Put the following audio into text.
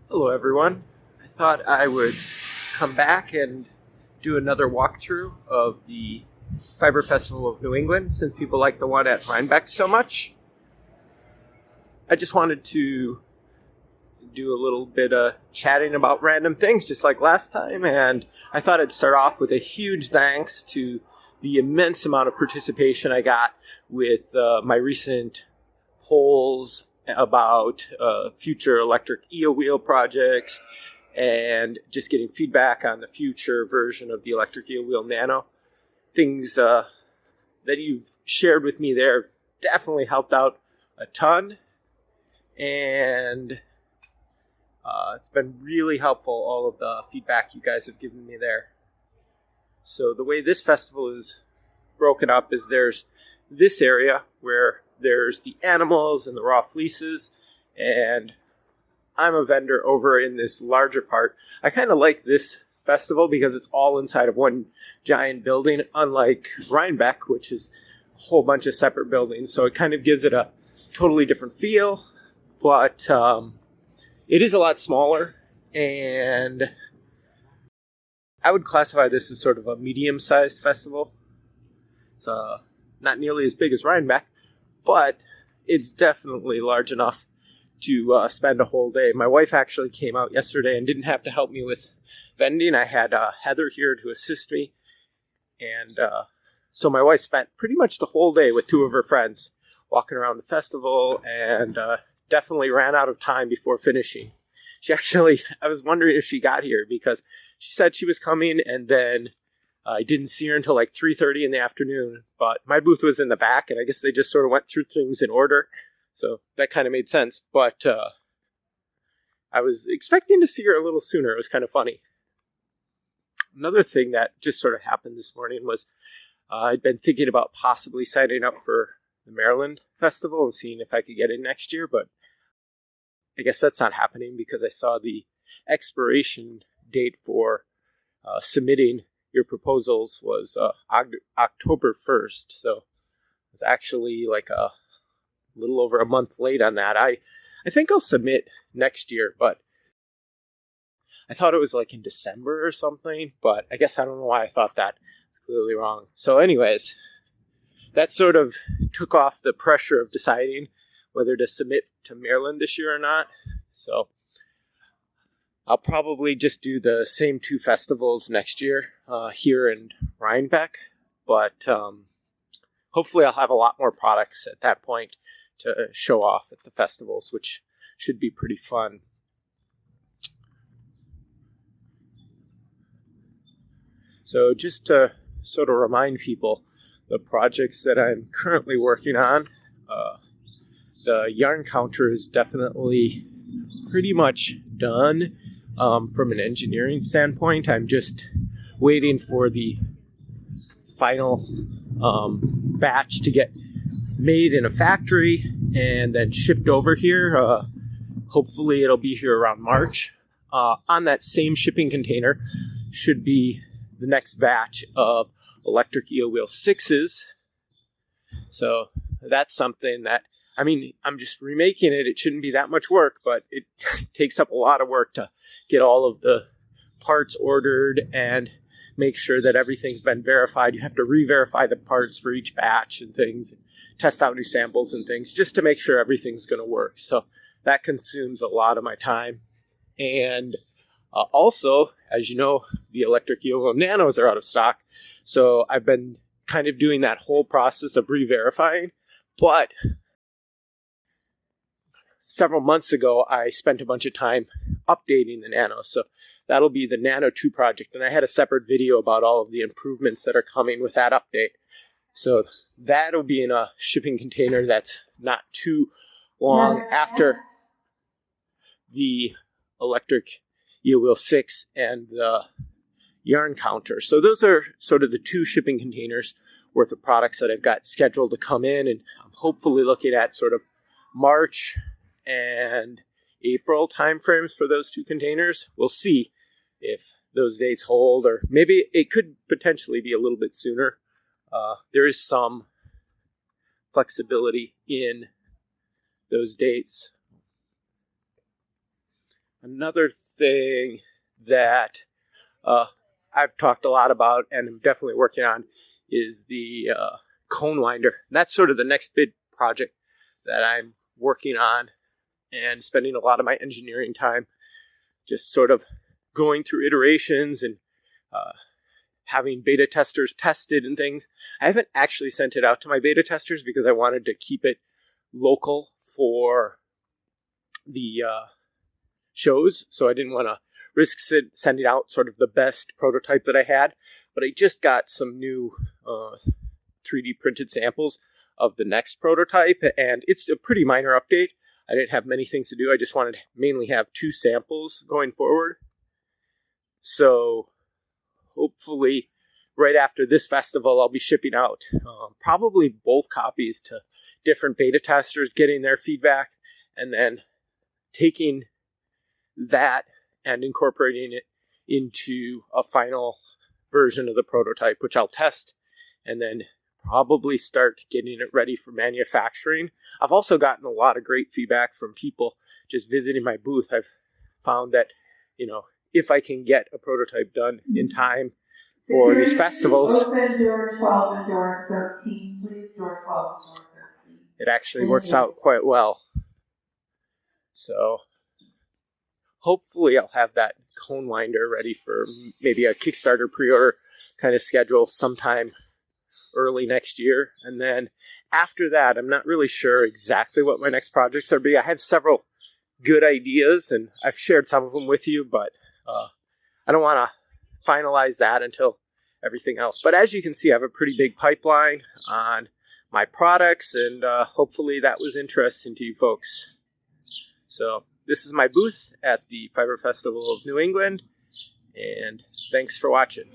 Hello everyone. I thought I would come back and do another walkthrough of the Fiber Festival of New England since people like the one at Rhinebeck so much. I just wanted to do a little bit of chatting about random things just like last time, and I thought I'd start off with a huge thanks to the immense amount of participation I got with my recent polls about future electric eel wheel projects and just getting feedback on the future version of the electric eel wheel Nano. Things that you've shared with me there definitely helped out a ton, and it's been really helpful, all of the feedback you guys have given me there. So the way this festival is broken up is there's this area where there's the animals and the raw fleeces, and I'm a vendor over in this larger part. I kind of like this festival because it's all inside of one giant building, unlike Rhinebeck, which is a whole bunch of separate buildings. So it kind of gives it a totally different feel, but it is a lot smaller, and I would classify this as sort of a medium-sized festival. It's not nearly as big as Rhinebeck, but it's definitely large enough to spend a whole day. My wife actually came out yesterday and didn't have to help me with vending. I had Heather here to assist me, and so my wife spent pretty much the whole day with two of her friends walking around the festival, and definitely ran out of time before finishing. I was wondering if she got here because she said she was coming, and then I didn't see her until like 3:30 in the afternoon, but my booth was in the back, and I guess they just sort of went through things in order, so that kind of made sense. But I was expecting to see her a little sooner. It was kind of funny. Another thing that just sort of happened this morning was I'd been thinking about possibly signing up for the Maryland Festival and seeing if I could get in next year, but I guess that's not happening because I saw the expiration date for submitting your proposals was October 1st. So it was actually like a little over a month late on that. I think I'll submit next year, but I thought it was like in December or something, but I guess I don't know why I thought that. It's clearly wrong. So anyways, that sort of took off the pressure of deciding whether to submit to Maryland this year or not. So I'll probably just do the same two festivals next year here in Rhinebeck, but hopefully I'll have a lot more products at that point to show off at the festivals, which should be pretty fun. So just to sort of remind people, the projects that I'm currently working on, the yarn counter is definitely pretty much done. From an engineering standpoint, I'm just waiting for the final batch to get made in a factory and then shipped over here. Hopefully it'll be here around March. On that same shipping container should be the next batch of electric eel wheel 6s. So that's something that, I mean, I'm just remaking it. It shouldn't be that much work, but it takes up a lot of work to get all of the parts ordered and make sure that everything's been verified. You have to re-verify the parts for each batch and things, test out new samples and things, just to make sure everything's going to work. So that consumes a lot of my time. And also, as you know, the electric eel wheel nanos are out of stock. So I've been kind of doing that whole process of re-verifying, but several months ago, I spent a bunch of time updating the Nano. So that'll be the Nano 2 project. And I had a separate video about all of the improvements that are coming with that update. So that'll be in a shipping container that's not too long after the electric eel wheel 6 and the yarn counter. So those are sort of the two shipping containers worth of products that I've got scheduled to come in. And I'm hopefully looking at sort of March and April timeframes for those two containers. We'll see if those dates hold, or maybe it could potentially be a little bit sooner. There is some flexibility in those dates. Another thing that I've talked a lot about and I'm definitely working on is the cone winder. And that's sort of the next big project that I'm working on and spending a lot of my engineering time just sort of going through iterations and having beta testers tested and things. I haven't actually sent it out to my beta testers because I wanted to keep it local for the shows, so I didn't want to risk sending out sort of the best prototype that I had. But I just got some new 3D printed samples of the next prototype, and it's a pretty minor update. I didn't have many things to do. I just wanted to mainly have 2 samples going forward. So hopefully right after this festival, I'll be shipping out probably both copies to different beta testers, getting their feedback, and then taking that and incorporating it into a final version of the prototype, which I'll test and then probably start getting it ready for manufacturing. I've also gotten a lot of great feedback from people just visiting my booth. I've found that, if I can get a prototype done in time for these festivals, open door 12 and door 13, please. Door 12 and door 13. It actually works out quite well. So hopefully I'll have that cone winder ready for maybe a Kickstarter pre-order kind of schedule sometime early next year. And then after that, I'm not really sure exactly what my next projects are. I have several good ideas and I've shared some of them with you, but I don't want to finalize that until everything else. But as you can see, I have a pretty big pipeline on my products, and hopefully that was interesting to you folks. So this is my booth at the Fiber Festival of New England, and thanks for watching.